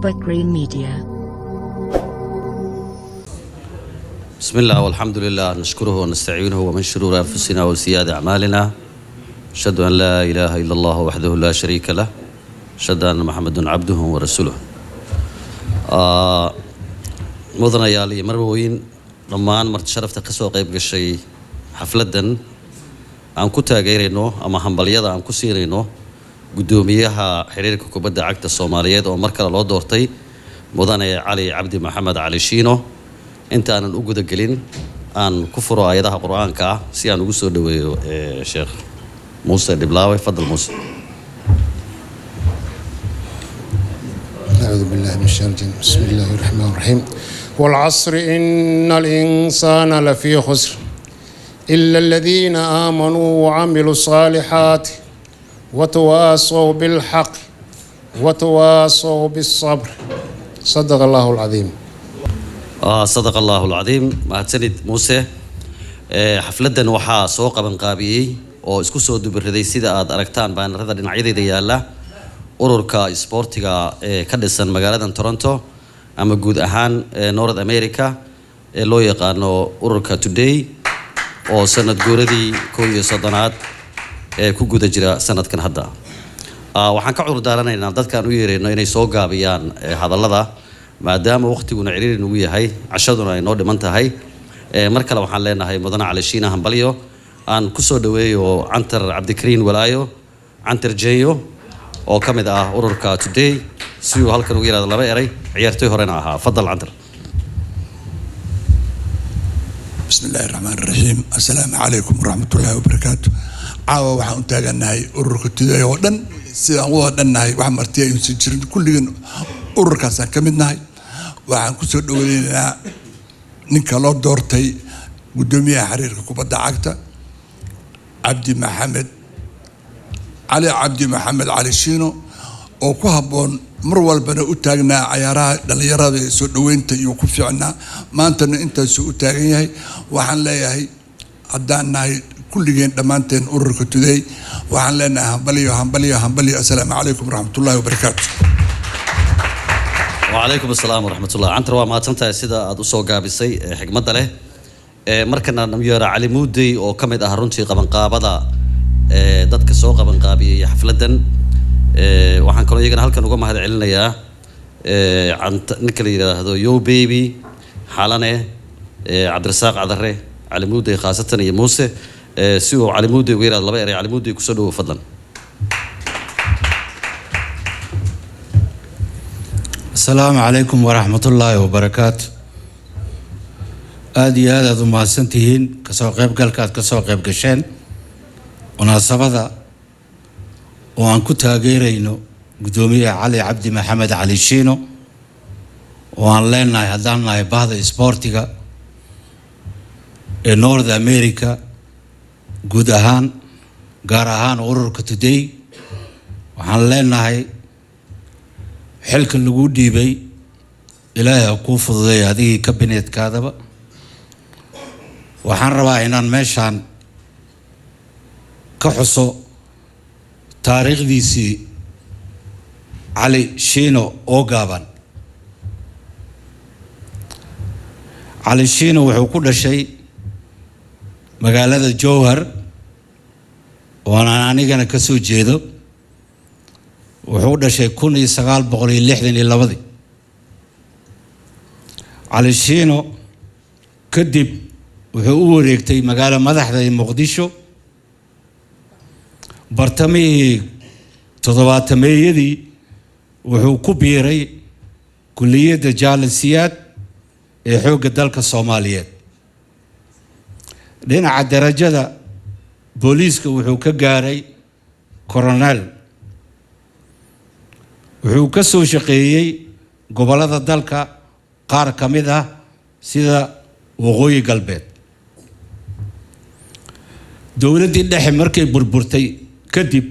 Bahrain Media. بسم الله والحمد لله نشكره ونستعينه ومن شرور أنفسنا وسيئات أعمالنا أشهد أن لا إله إلا الله وحده لا شريك له أشهد أن محمد عبده ورسوله مدنيال iyo marwooyin dhammaan marti sharafta ka soo qayb gashay xafladan aan ku taageerayno ama hambaliyada aan ku siinayno gudoomiyaha xiriirka kubadda cagta Soomaaliyeed oo mar kale loo doortay mudane Cali Cabdi Maxamed Cali Shiino inta aanan u guda gelin aan ku furo aayadaha Quraanka si aan ugu soo dhaweeyo Sheekh Muuse Diblaawe fadal Muuse أعوذ بالله من الشيطان الرجيم بسم الله الرحمن الرحيم والعصر إن الإنسان لفي خسر إلا الذين آمنوا وعملوا الصالحات وتواصوا بالحق وتواصوا بالصبر صدق الله العظيم صدق الله العظيم ما تسند موسى حفلتنا وحا سوق بنقابي oo isku soo dubirraday sida aad aragtaan baanarada dhinacyada yaala ururka sportiga ee ka dhisan magaalada Toronto ama guud ahaan North America ee loo yaqaano ururka Today oo sanad guuradii 11aad ee ku guda jira sanadkan hadda waxaan ka cudurdaaranaynaa dadkan u yeerayno inay soo gaabiyaan hadallada maadaama waqtiguna ciriiri nagu yahay cashaduna ay noo dhiman tahay mar kale waxaan leenahay mudane Cali Shiino hambalyo aan ku soo dhaweeyo Cantar Cabdikariin Walaayo Cantar Jeeyo oo kamid ah ururka Today si uu halkan ugu yiraahdo laba eray ciyaartoy horena ahaa fadal Cantar بسم الله الرحمن الرحيم السلام عليكم ورحمة الله وبركاته عاوة waxaan u taaganahay ururka Today oo dhan sidaan u wadanahay wax martiya in si jirin kulligan ururkaas aan kamid nahay waxaan ku soo dhaweynaynaa ninka loo doortay gudoomiyaha xiriirka kubadda cagta Cabdi Maxamed Cali Cabdi Maxamed Cali Shiino oo ku haboon mar walbana u taagnaa ciyaaraha dhalinyarada ee soo dhaweynta iyo ku fiicnaa maantana intaas uu taagan yahay waxaan leeyahay haddaan nahay kulligeen dhammaanteen ururka Today waxaan leenahay hambaliyo assalaamu calaykum waraxmatullaahi wabarakaatu وعليكم السلام ورحمة الله عنتر وما تنتهي سيدا أدوسو قابسي حكمة له مركنا نمير علي مودي أو كمد أهرونتي قبن قابضة دادك سو قبن قابي حفلة وحن كانوا يجينا هل كانوا قم هذا علنا يا عن نكلي هذا يو بيبي حالنا عبد الرزاق عذره علي مودي خاصة يا موسى سو علي مودي وغير الله بيري علي مودي كسلوا فضلا السلام عليكم ورحمة الله وبركاته آدي هذا ذو ما سنتين كسوق قبل كسوق قبل كشين وناسبة وأن كنت غيرينو قدومية علي عبد محمد علي شينو وأن لنا هذانا بعض سبورتيكا نورث أمريكا جودهان جارهان أورك تودي وأن لنا xilka lagu dhiibay ilaahay ku fududeeyay adii kabineedkaadaba waxaan rabaa inaan meeshan ka xuso taariikhdiisii Cali Shiino oo gaaban Cali Shiino wuxuu ku dhashay magaalada Jowhar oo anigana ka soo jeedo wuxuu dhashay 1962 Cali Shiino kadib wuxuu u wareegtay magaalada madaxda ee Muqdisho bartamihii 70meeyadii wuxuu ku biiray kulliyadda jaalisiyaad ee xoogga dalka Soomaaliyeed dhinaca darajada booliiska wuxuu ka gaaray colonel wuxuu ka soo shaqeeyay gobolada dalka qaar kamid ah sida waqooyi galbeed dawladii dhexe markay burburtay kadib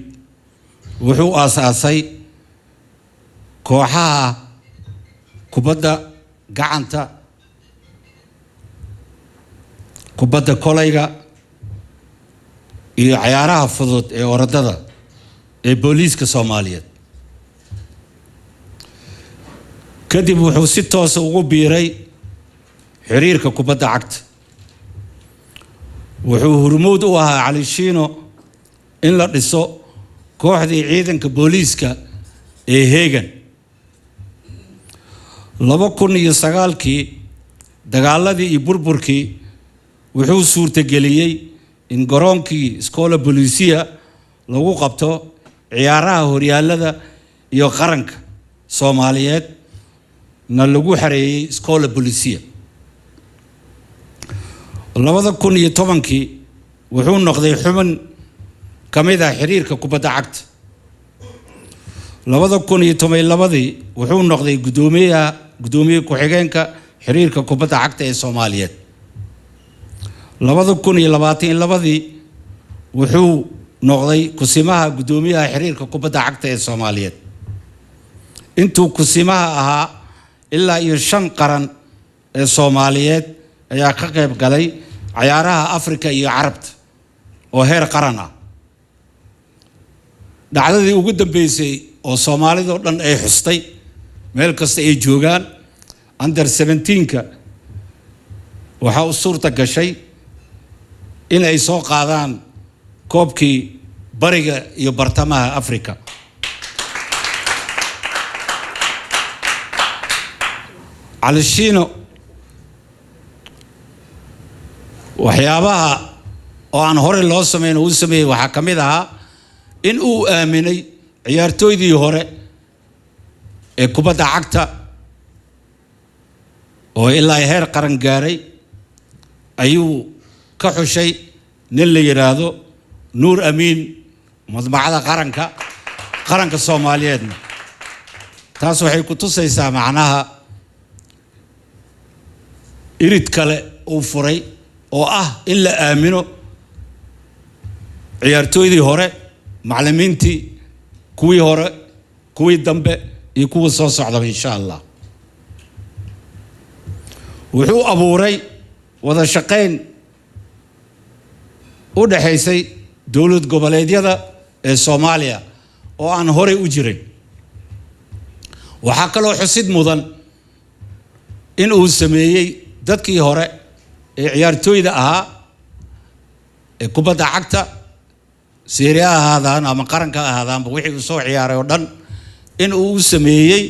wuxuu aasaasay kooxaha kubadda gacanta kubadda kolayga iyo ciyaaraha fudud ee orodada ee booliiska Soomaaliyeed kadib wuxuu si toos ah ugu biiray xiriirka kubadda cagta. wuxuu hormuud u ahaa Cali Shiino in la dhiso kooxdii ciidanka booliiska ee Heegan. 2009kii dagaaladii iyo burburkii wuxuu suurtageliyey in garoonkii Scola Bolisia lagu qabto ciyaaraha horyaalada iyo qaranka Soomaaliyeed na lagu xareeyay Scola Bolisia. 2010kii wuxuu noqday xubin kamid ah xiriirka kubadda cagta. 2012 wuxuu noqday gudoomiye ku-xigeenka xiriirka kubadda cagta ee Soomaaliyeed. 2022 wuxuu noqday kusimaha gudoomiyaha xiriirka kubadda cagta ee Soomaaliyeed. intuu kusimaha ahaa ilaa iyo 5 qaran ee Soomaaliyeed ayaa ka qayb galay ciyaaraha Afrika iyo Carabta oo heer qaran ah. dhacdadii ugu dambeysay oo Soomaalida oo dhan ay xustay meel kasta ay joogaan under 17ka waxa uu suurta gashay in ay soo qaadaan koobkii bariga iyo bartamaha Afrika. Cali Shiino waxyaabaha oo aan hore loo sameyn uu sameeyay waxa kamid ahaa in uu aaminay ciyaartooydii hore ee kubadda cagta oo ilaa heer qaran gaaray ayuu ka xushay nin la yiraahdo Nuur Amiin madbacada qaranka Soomaaliyeed. taas waxay ku tusaysaa macnaha irid kale uu furay oo ah in la aamino ciyaartooydii hore, macallimiintii kuwii hore, kuwii dambe iyo kuwa soo socda insha Allah. wuxuu abuuray wada shaqeyn u dhaxaysay dawlad goboleedyada ee Soomaaliya oo aan hore u jirin. waxa kale oo xusid mudan in uu sameeyay dadkii hore ee ciyaartooyda ahaa ee kubadda cagta Serie A ahaadaan ama qaranka ahaadaan wixii uu soo ciyaaray oo dhan in uu sameeyay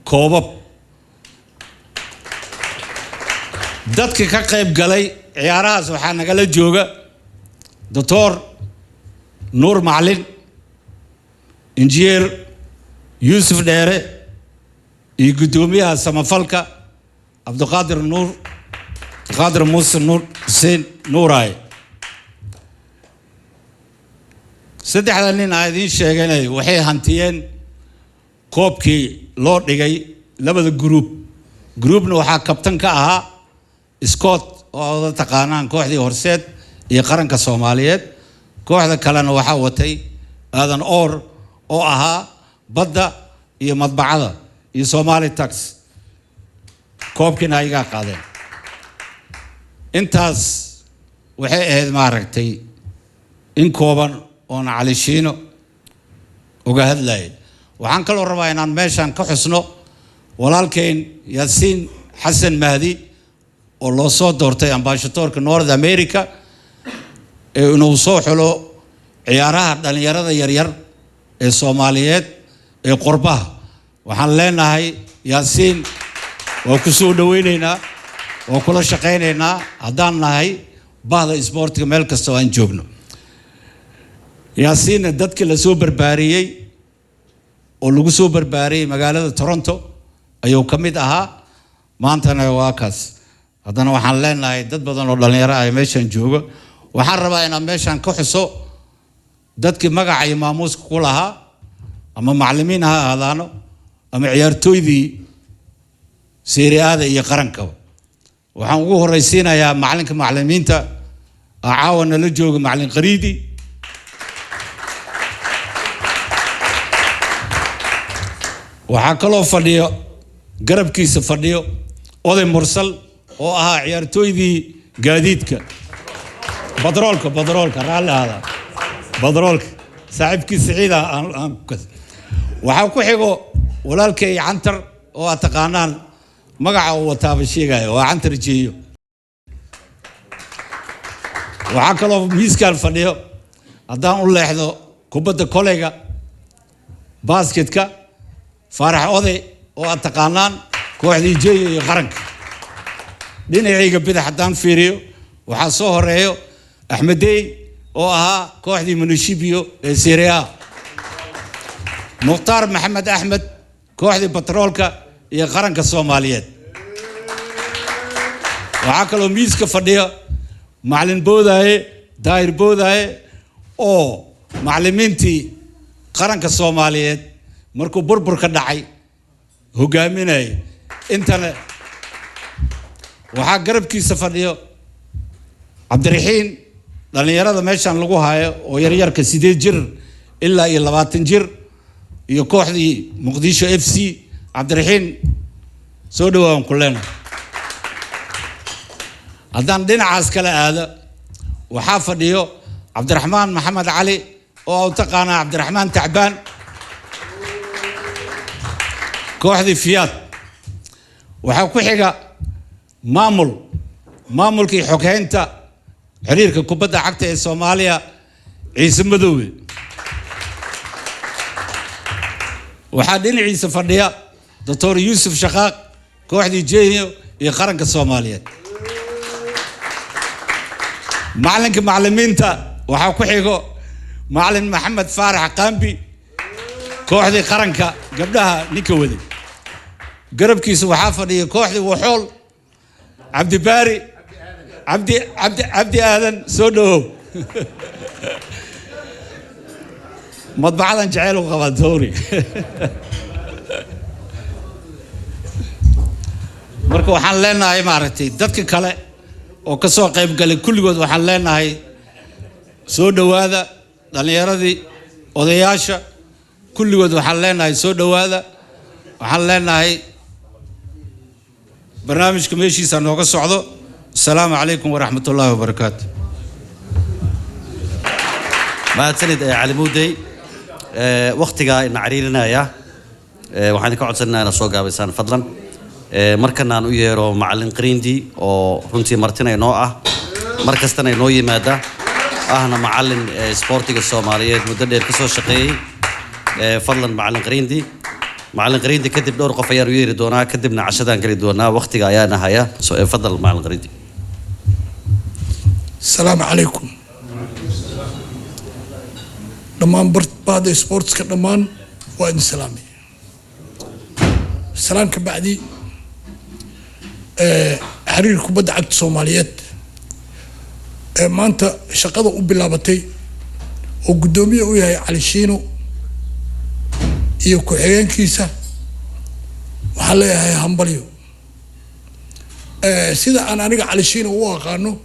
koobab. dadkii ka qayb galay ciyaarahaas waxaa nagala jooga Dr. Nuur Macalin, Injineer Yuusuf Dheere iyo gudoomiyaha samafalka Abdulqaadir Muuse Nuur Hussein Nuuraay. saddexda nin aan idiin sheeganay waxay hantiyeen koobkii loo dhigay labada groupna waxaa kabtan ka ahaa Scott oo taqaanaan kooxdii Horseed iyo qaranka Soomaaliyeed. kooxda kalena waxaa watay Aadan Oor oo ahaa badda iyo madbacada iyo Somali Tax. koobkiina ayaga qaadeen. intaas waxay ahayd maaragtay in kooban oo Cali Shiino uga hadlay. waxaan kaloo rabaa inaan meeshan ka xusno walaalkeen Yaasiin Xasan Mahdi oo loo soo doortay ambassadorka North America ee inuu soo xulo ciyaaraha dhalinyarada yaryar ee Soomaaliyeed ee qurbaha. waxaan leenahay Yaasiin waa ku soo dhaweynaynaa oo kula shaqeynaynaa haddaan nahay bahda isboortiga meel kasta oo aan joogno. Yaasiin dadkii la soo barbaariyay oo lagu soo barbaariyay magaalada Toronto ayuu ka mid ahaa. maantana waa kaas. haddana waxaan leenahay dad badan oo dhalinyaro ah meeshan jooga. waxaan rabaa inaan meeshan ka xuso dadkii magaca iyo maamuuska ku lahaa ama macallimiin ha ahaadaano ama ciyaartooydii Serie A iyo qaranka. waxaan ugu horeysiinayaa macallinka macallimiinta caawana la jooga macallin Qariidi. waxaa kaloo fadhiyo garabkiisa fadhiyo Oday Mursal oo ahaa ciyaartooydii gaadiidka badroolka raalli ahaada badroolka saaxiibkii Saciida aan waxaa ku xigo walaalkay Cantar oo aad taqaanaan magaca uu wataaba sheegaya waa Cantar Jeeyo. waxaa kaloo miiskaan fadhiyo haddaan u leexdo kubadda koleyga basketka Faarax Oday oo aad taqaanaan kooxdii Jeeyo iyo qaranka. dhinacayga bidix haddaan fiiriyo waxaa soo horeeyo Axmedey oo ahaa kooxdii Munishibiyo ee Serie A. Mukhtaar Maxamed Axmed kooxdii Batroolka iyo qaranka Soomaaliyeed. waxaa kaloo miiska fadhiyo macallin Boodaaye Daahir Boodaaye oo macallimiintii qaranka Soomaaliyeed markuu burburka dhacay hogaaminay intana. waxaa garabkiisa fadhiyo Cabdiraxiin dhalinyarada meeshan lagu haayo oo yaryarka 8 jir ilaa 20 jir iyo kooxdii Muqdisho FC. Cabdiraxiin soo dhawaan kuleena. haddaan dhinacaas kala aado waxaa fadhiyo Cabdiraxmaan Maxamed Cali oo taqaana Cabdiraxmaan Tacbaan kooxdii Fiyaad. waxaa ku xiga maamulkii xoghaynta xiriirka kubadda cagta ee Soomaaliya Ciise Madoobe. waxaa dhinaciisa fadhiya Dr. Yuusuf Shaqaaq kooxdii Jeeyo iyo qaranka Soomaaliyeed. macallinka macallimiinta waxaa ku xigo macallin Maxamed Faarax Qaambi kooxdii qaranka gabdhaha ninka waday. garabkiisa waxaa fadhiya kooxdii Waxool Cabdi Aadan soo dhawow. madbacadan jacayl u qaba Dowri. marka waxaan leenahay maaragtay dadka kale oo ka soo qayb galay kulligood waxaan leenahay soo dhawaada dhalinyaradii odayaasha kulligood waxaan leenahay soo dhawaada. waxaan leenahay barnaamijka meeshiisa nooga socdo. السلام عليكم ورحمة الله وبركاته. ما تسند علي مودي وقتها إن عريرنا يا وحنا قاعد سنة سوقا بسان فضلا مركنا نويرو معلن قريندي أو رنتي مرتنا نوعه مركزنا نوعي ماذا أهنا معلن سبورتيك الصومالية مدرب كسر شقي فضلا معلن قريندي معلن قريندي كتب دور قفير ويري دونا كتبنا عشدان قريد دونا وقتها يا نهاية فضل معلن قريندي. السلام عليكم. دمان برت بعد سبورتس كدمان وين سلامي. السلام كبعدي حرير كبد عقد الصوماليات ما أنت شقده وبلابتي وقدومي وياي على شينو يوكو حيان كيسة وحالي هاي همبليو سيدا أنا نيجا على شينو وواقانو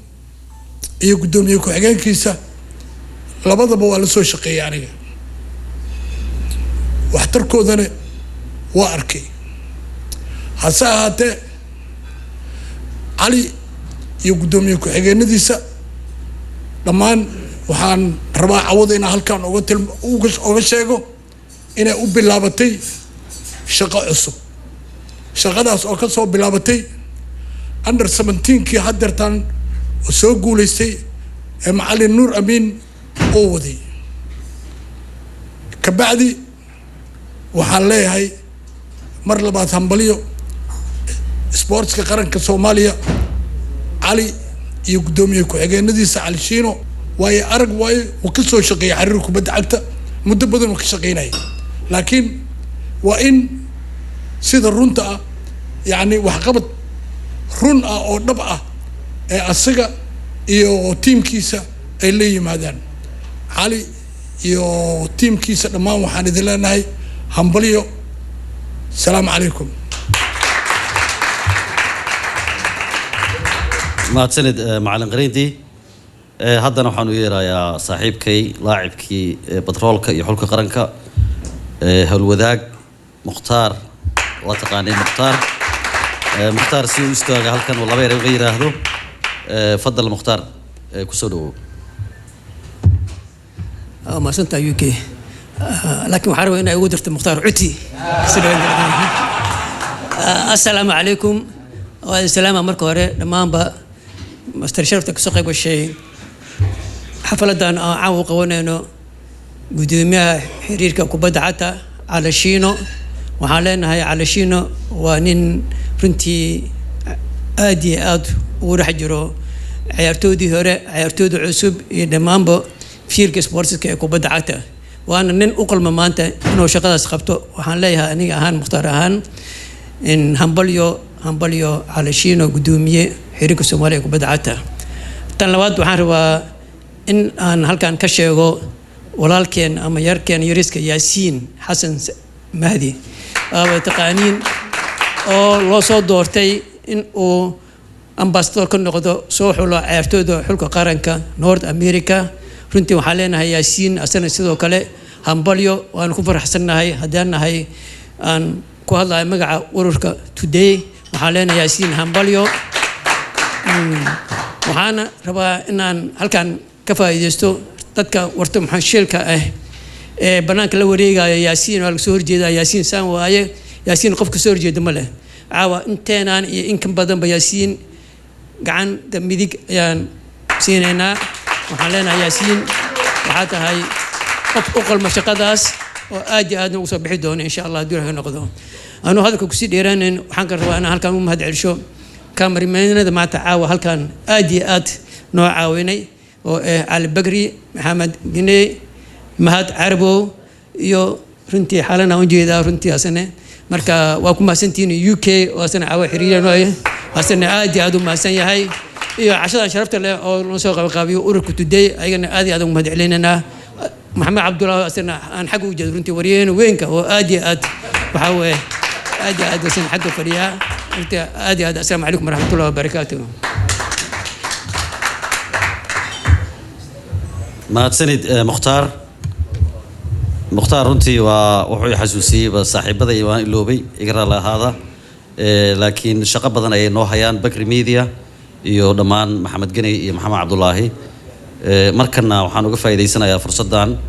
iyo gudoomiye ku xigeenkiisa labadaba waa la soo shaqeeyay aniga waxtarkoodana waa arkay. hase ahaatee cali iyo gudoomiye ku xigeenadiisa dhammaan waxaan rabaa cawada inaan halkaan uga sheego inay u bilaabatay shaqo cusub. shaqadaas oo ka soo bilaabatay under 17kii haddeertaan soo guuleystay macallin Nuur Amiin oo waday. kabacdi waxaan leeyahay mar labaad hambaliyo sportska qaranka Soomaaliya cali iyo gudoomiye ku xigeenadiisa Cali Shiino waaye arag waaye uu ka soo shaqeeyay xiriir kubadda cagta muddo badan oo ka shaqeynay. laakiin waa in sida runta ah yani wax qabad run ah oo dhab ah asaga iyo tiimkiisa ay la yimaadaan. cali iyo tiimkiisa dhammaan waxaan idin leenahay hambaliyo. السلام عليكم. ما تسند معلن قريندي هذا نحن ويرا يا صاحبكي لاعبكي بترولك يحولك قرنك هالوذاق مختار وتقاني مختار سيو استوى هل كان والله غير هذا فضل مختار كسودو. ما سنت يوكي لكن وحارب هنا يودرت مختار عتي السلام عليكم والسلام مركو هوري دمان با مستر شرفتك سوقي بالشيء حفلة أنا عاو قوانينو قدوميها حريركا كوبادا عتا على شينو وحالينا هاي على شينو ونين رنتي آد ورح جرو عيارتودي هوري عيارتودي عصب دمانبو فيرك سبورتسكا كوبادا عتا وانا نين اقل ممانتا انو شقدا سقبتو waxaan leeyahay aniga ahaan muxtaar ahaan in hambalyo على شينو قدوميه xiriirka Soomaaliya kubadda cagta tan labaad waxaan rabaa in aan halkan ka sheego walaalkeen ama yarkeen yariska Yaasiin Xasan Mahdi oo taqaaniin oo loo soo doortay in uu ambassador ka noqdo soo xulo ciyaartooyda xulka qaranka North America runtii waxaan leenahay Yaasiin asana sidoo kale hambalyo waan ku faraxsanahay haddaan nahay aan ku hadlayo magaca ururka Today waxaan leenahay Yaasiin hambalyo waxaana rabaa inaan halkan ka faa'iideysto dadka warta maxashilka ah ee banaanka la wareegaya Yaasiin waa soo horjeeda Yaasiin saan waaye Yaasiin qofka soo horjeeda ma leh caawa inteenaan iyo in kan badan ba Yaasiin gacan midig ayaan siinayna waxaan leenahay Yaasiin waxa tahay qof u qalma shaqadaas oo aad iyo aad ugu soo bixi doona insha Allah haddii ay noqdo anu hadalka ku sii dheeraanin waxaan ka rabaa inaan halkan u mahad celiyo kaamarimaanada maanta caawa halkan aad iyo aad noo caawinay oo Ali Bagri Maxamed Gine Mahad Carbo iyo runtii xalana u jeedaa runtii asana marka waa ku mahadsantiin UK oo asana caawa xiriirinaayo asana aad iyo aad u mahadsan yahay iyo cashada sharafta leh oo loo soo qabanqaabiyo ururka Today ayagana aad iyo aad ugu mahad celinayna محمد عبد الله أصلا عن حقه جذرتي وريين وينك وآدي آد وحوي آدي آد أصلا حقه فريا آدي آد السلام عليكم ورحمة الله وبركاته. ما تسند مختار رنتي وحوي حسوسي بصاحب بدأ يوان اللوبي يقرأ له هذا لكن شقة بدنا نوحيان بكر ميديا يودمان محمد جني محمد عبد الله markana waxaan uga faa'iideysanayaa fursadan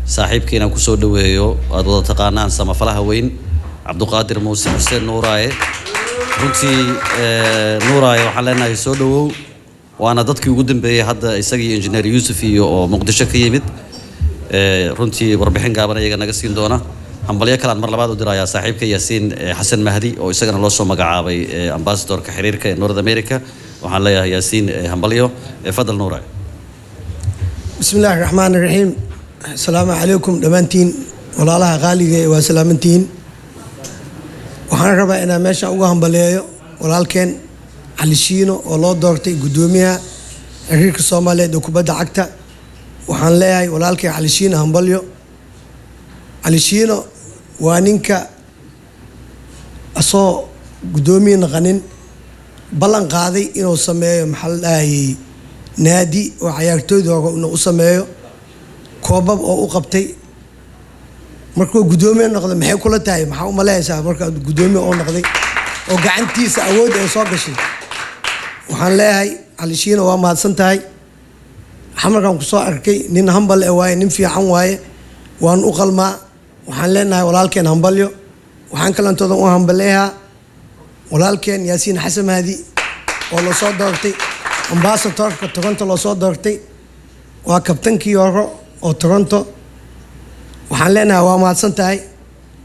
saaxiibkeena ku soo dhaweeyo aad wada taqaanaan samafalaha weyn Cabduqaadir Muuse Xuseen Nuuraaye runtii Nuuraaye waxaan leenahay soo dhawow waana dadkii ugu dambeeyay hadda isagii engineer Yusuf iyo oo Muqdisho ka yimid runtii warbixin gaaban ayaga naga siin doona hambalyo kale mar labaad u dirayaa saaxiibka Yaasiin Xasan Mahdi oo isagana loo soo magacaabay ambassadorka xiriirka ee North America waxaan leeyahay Yaasiin hambalyo fadal Nuuraaye بسم الله الرحمن الرحيم السلام عليكم دمانتين ولا الله غالي وسلامتين وحنا ربا إنا ماشى أوهم بلايو ولا كان على شينو ولا دورتي قدوميها الريك الصومالي دوكوبا دعكتا وحنا لاي ولا كان على شينو هم بلايو على شينو وانينكا أصو قدومي نغنين بلان قاضي إنه سميه محل أي نادي وعيارتويدا إنه أسميه كوباب أو قبتي مركو قدومي نقدر محي كل تاي محاو ملايسا مركو قدومي أو نقدر أو قعنتي سأود أو صاقشي وحن لاهي على شيء نوع ما سنتاي حمر كم قصة أركي نين همبل أواي نين في حواي وان أقل ما وحن لنا ولالكن همبليو وحن كلام تضم همبليها ولالكن ياسين حسن هذه والله صاد دارتي ambassador ka Toronto loo soo doortay waa kabtankii hore oo Toronto waxaan leenahay waa mahadsan tahay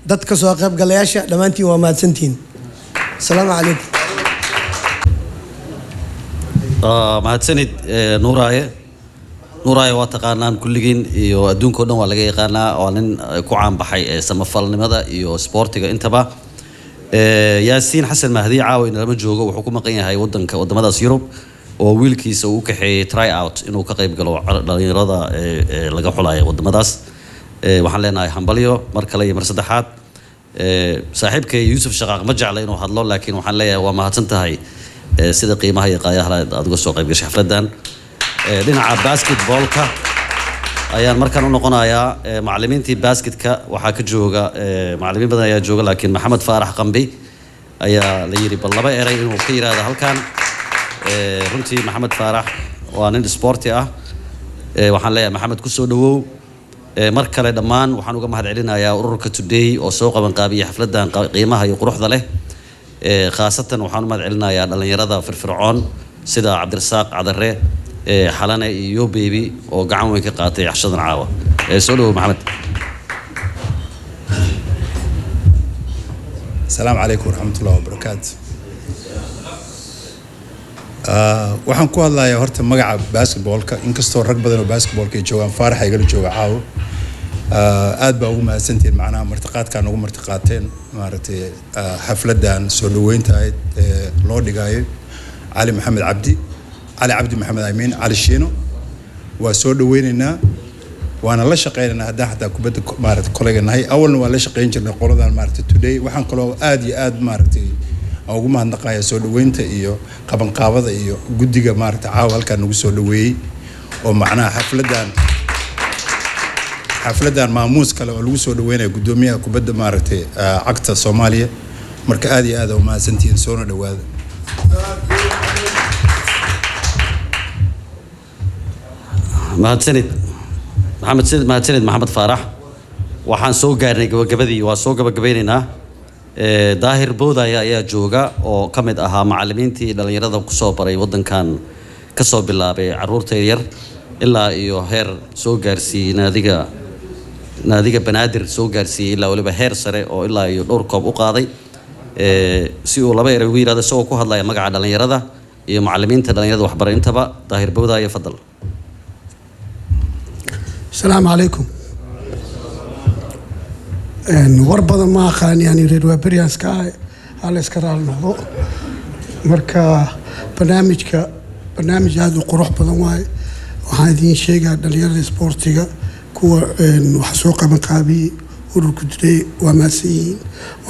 dadka soo qayb galayaasha dhamaantiin waa mahadsantiin assalaamu calaykum mahadsanid Nuuraaye waa taqaanaan kulligiin iyo adduunka oo dhan waa laga yaqaanaa oo nin ku caan baxay samafalnimada iyo sportiga intaba Yaasiin Xasan Mahdi caawa in lama joogo wuxuu ku maqan yahay wadamadaas Yurub oo wiilkiisa uu ka xeeyay try out inuu ka qayb galo dhalinyarada laga xulayo wadamadaas waxaan leenahay hambalyo mar kale iyo mar saddexaad saaxiibkay Yusuf Shaqaaq ma jecla inuu hadlo laakiin waxaan leeyahay waa mahadsan tahay sida qiimaha iyo qaayaha aad uga soo qayb gashay xafladan dhinaca basketballka ayaan markaan u noqonayaa macallimiintii basketka waxaa ka jooga macallimiin badan ayaa jooga laakiin Maxamed Faarax Qambi ayaa la yiri bal laba eray inuu ka yiraahdo halkan runtii Maxamed Faarax waa nin sporti ah waxaan leeyahay Maxamed ku soo dhawow mar kale dhammaan waxaan uga mahad celinayaa ururka Today oo soo qaban qaabiyay xafladan qiimaha iyo quruxda leh khaasatan waxaan u mahad celinayaa dhalinyarada firfircoon sida cabdirasaaq cadare xalane iyo beebi oo gacan weyn ka qaatay cashadan caawa soo dhawow maxamed. السلام عليكم ورحمة الله وبركاته. waxaan ku hadlayaa horta magaca basketballka inkastoo rag badan oo basketballka ay joogaan Faarax ay gala jooga caawo aad baa ugu mahadsantiin macnaha martiqaadkan ugu martiqaateen maaragtay xafladan soo dhaweynta ay loo dhigayo cali cabdi maxamed amiin cali shiino waa soo dhaweynaynaa waana la shaqeynaynaa haddaan xataa kubadda maaragtay koleyga nahay awalna waa la shaqeyn jirnay qoladan maaragtay today waxaan kaloo aad iyo aad maaragtay ugu mahadnaqayaa soo dhaweynta iyo qabanqaabada iyo guddiga maaragtay caawa halkaan nagu soo dhaweeyey oo macnaha xafladan maamuus kale oo lagu soo dhaweynayo guddoomiyaha kubadda maaragtay cagta Soomaaliya marka aad iyo aad u mahadsantihiin soo dhawaada. mahadsanid maxamed faarax waxaan soo gaarnay gabagabadii waa soo gabagabaynaynaa daahir boodaya ayaa jooga oo ka mid ahaa macallimiintii dhalinyarada ku soo baray waddankan ka soo bilaabay carruurta yar ilaa iyo heer soo gaarsiiyey naadiga banaadir soo gaarsiiyey ilaa waliba heer sare oo ilaa iyo dhowr koob u qaaday si uu laba eray ugu yiraahdo isagoo ku hadlaya magaca dhalinyarada iyo macallimiinta dhalinyarada waxbaray intaba daahir boodaya fadal. السلام عليكم. وربنا ما خان يعني ريد وبريان سكاي على اسكرال الموضوع مركا برنامج هذا قروح بدن واي وهذه شيء قاعد دليل سبورتيغا كو وحسوق مقابي وركدري وماسين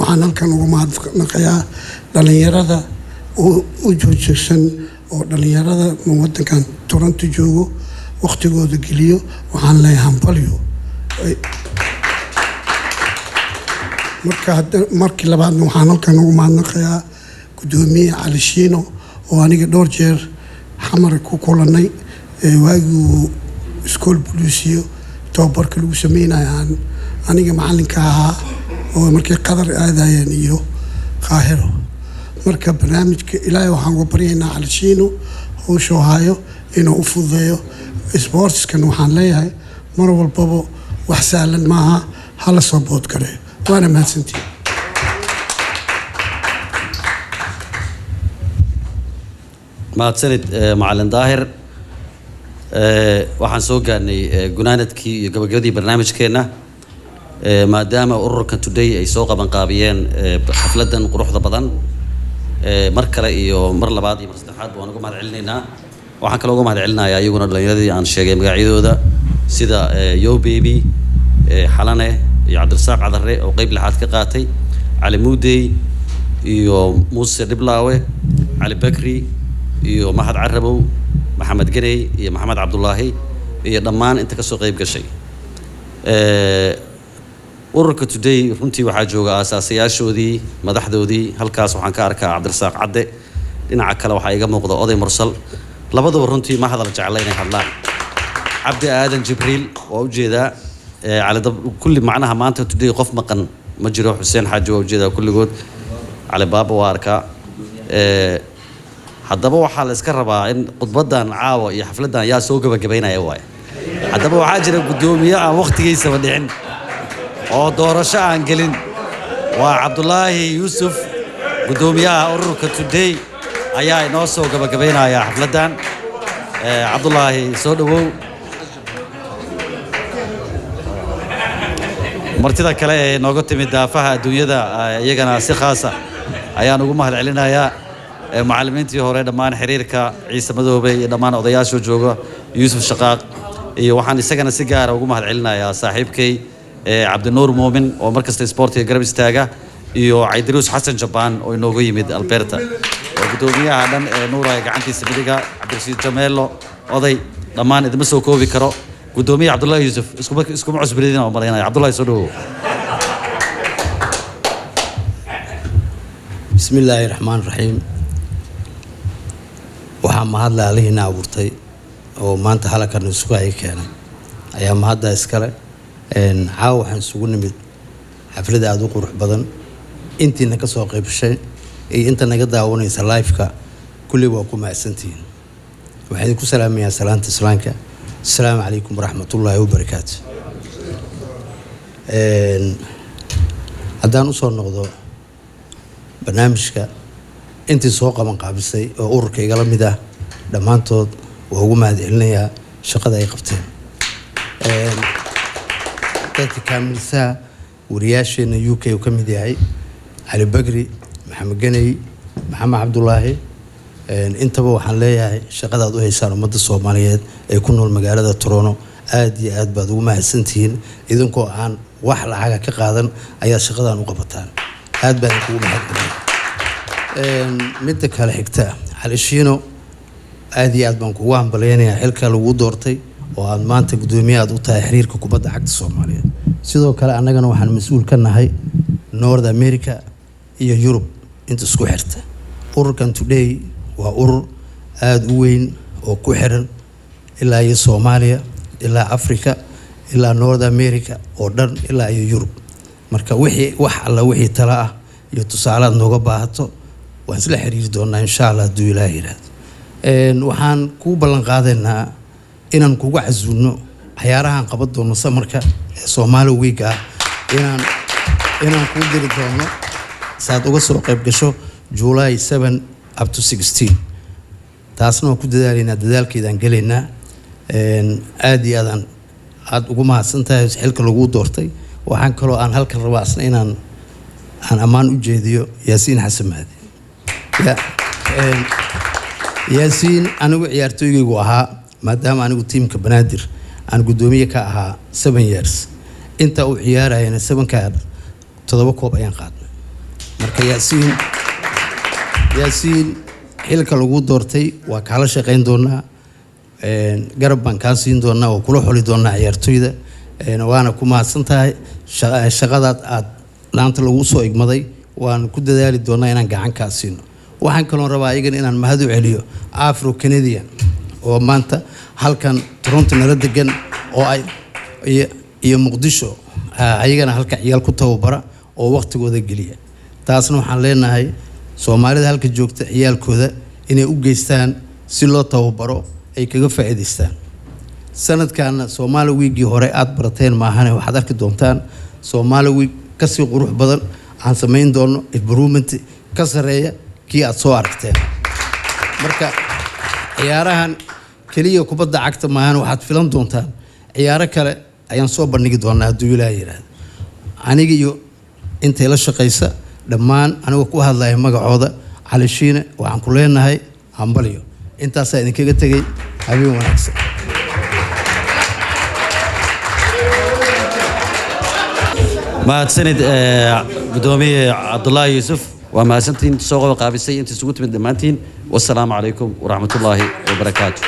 وعنا كان وما نقيا دليرada oo joogsan oo dhallinyarada waddankan Toronto joogo waqtigooda geliyo waxaan leeyahay hambalyo markii labaadna waxaan halkan ugu mahadnaqayaa guddoomiye cali shiino oo aniga dhowr jeer xamar ku kulanay waagii iskool bulisiyo tababarka lagu sameynayaan aniga macallinka ahaa oo markii qadar aadayeen iyo qaahiro marka barnaamijka ilaahay waxaan uga baryaynaa cali shiino howsha hayo inuu u fududeeyo sportskan waxaan leeyahay mar walbaba wax sahlan maaha hala soo bood kare waana mahadsantihiin. mahadsanid macallin daahir waxaan soo gaarnay gunaanadkii iyo gabagabadii barnaamijkeena maadaama ururkan today ay soo qaban qaabiyeen xafladan quruxda badan mar kale iyo mar labaad iyo mar saddexaad waan uga mahad celinaynaa waxaan kaloo uga mahad celinayaa iyaguna dhalinyaradii aan sheegay magacyadooda sida yo baby xalane iyo cabdirasaaq cadare oo qayb lixaad ka qaatay cali muudey iyo muuse dhiblaawe cali bakri iyo mahad carabow maxamed ganey iyo maxamed cabdulaahi iyo dhammaan inta kasoo qayb gashay ururka today runtii waxaa jooga aasaasayaashoodii madaxdoodii halkaas waxaan ka arkaa cabdirasaaq cadde dhinaca kale waxaa iga muuqda oday mursal labaduba runtii ma hadal jecla inay hadlaan cabdi aadan jibriil waa ujeedaa cali kulli macnaha maanta today qof maqan ma jiro xuseen xaaji waa ujeedaa kulligood cali baaba waa arkaa haddaba waxaa la iska rabaa in khudbadan caawa iyo xafladan yaa soo gabagabaynaya waaye haddaba waxaa jira guddoomiye aan waqtigiisaba dhicin oo doorasho aan gelin waa cabdulaahi yuusuf guddoomiyaha ururka today ayaa inoo soo gabagabaynaya xafladan cabdulaahi soo dhawow martida kale ee nooga timid daafaha adduunyada iyagana si khaasa ayaan ugu mahad celinayaa macallimiintii hore dhammaan xiriirka ciise madoobe iyo dhammaan odayaasha jooga yuusuf shaqaaq iyo waxaan isagana si gaara ugu mahad celinayaa saaxiibkay cabdinuur muumin oo markasta sportiga garab istaaga iyo caydiruus xasan jabaan oo inooga yimid alberta guddoomiyaha dhan ee nuuraya gacantiisa midiga cabdirashiid jameelo oday dhammaan idima soo koobi karo guddoomiye cabdullaahi yuusuf iskuma cusbiridin oo malaynaya cabdullaahi soo dhawow. بسم الله الرحمن الرحيم waxaa mahadle alihiina abuurtay oo maanta halkan isugu ay keenay ayaa mahadda iskale caawa waxaan isugu nimid xaflad aad u qurux badan intiina ka soo qaybshay أنت نقدر ونيس لايفك كل وقوم أحسنتين وحيدكم سلام يا سلامة سلامك السلام عليكم ورحمة الله وبركاته. هذا نصور نقطة برنامجك أنت سوق من قبل سي أورك يقال مده دمانتود وهو ما دلنا شقة ذي قفتين. كامل سا ورياشين يوكي وكم داعي علي بقري محمد جني محمد عبد الله أنت بو حنلاقي شقة ذو هيسار مدة الصوماليات يكونوا المجال تورونو آدي آد بدو ما سنتين إذن كو عن واحد حاجة كقادن أي شقة نقبتان آد بدو ما مدك هالحكتة على شينو آدي آد بنكو وهم بلياني حلك لو دورتي وعن ما أنت قدومي آد وتحرير كوبا عقد الصوماليات سيدو كلا أنا جنو حن مسؤول كنا هاي نورث أمريكا هي يوروب أنت سكو حرته أوركان توداي وأور آد وين وكوحرن إلا هي صوماليا إلا أفريقيا إلا نورث أمريكا أوردن إلا هي يوروب مركا وحي الله وحي تلا يتصالات نوجا باهتو وانسلا حرير دونا إن شاء الله دو إلهي راد وحان كوبلن قادنا إنن كوجا عزونو حيارها قبض دونا سمركا صومالو ويجا إنن كودير دونا ساعات وقصوا قبل كشو جولاي 7 up to 16 taasna ku dadaalina dadaalkeedan galeyna aad iyo aad ugu mahadsantahay xilka lagu doortay waxaan kaloo aan halkan rabaa asna inaan amaan u jeediyo Yaasiin Xasan Mahdi Yaasiin anigu ciyaartooygu ahaa maadaama anigu tiimka Banaadir aan gudoomiye ka ahaa 7 years inta uu ciyaarayna 7 ka 7 koob ayaan qaadnay marka Yaasiin xilka lagu doortay waa kala shaqeyn doonaa garab baan ka siin doonaa oo kula xuli doonaa ciyaartooyda waana ku mahadsantahay shaqadaad aad laanta lagu soo igmaday waan ku dadaali doonaa inaan gacan ka siino waxaan kaloo rabaa iyaga inaan mahad u celiyo Afro Canadian oo maanta halkan Toronto nala degan oo ay iyo Muqdisho ayagana halka ciyaal ku tababara oo waqtigooda geliya taasna waxaan leenahay Soomaalida halka joogta ciyaalkooda inay u geystaan si loo tababaro ay kaga faa'iideystaan sanadkan Soomaali week hore aad barateen maahan waxaad arki doontaan Soomaali week ka sii qurux badan aan sameyn doono improvement ka sareeya kii aad soo aragteen marka ciyaarahan kaliya kubadda cagta maahan waxaad filan doontaan ciyaaro kale ayaan soo bandhigi doonaa hadduu Ilaahay yiraahdo aniga iyo intay la shaqeysa dhammaan anigu ku hadlayo magacooda Cali Shiine waxaan ku leenahay hambaliyo intaas ay idinkaga tagay habeen wanaagsan mahadsanid gudoomiye Cabdullaahi Yuusuf waa mahadsantiin soo qaabisay inta isugu timid dhamaantiin wassalaamu calaykum waraxmatullaahi wabarakaatuh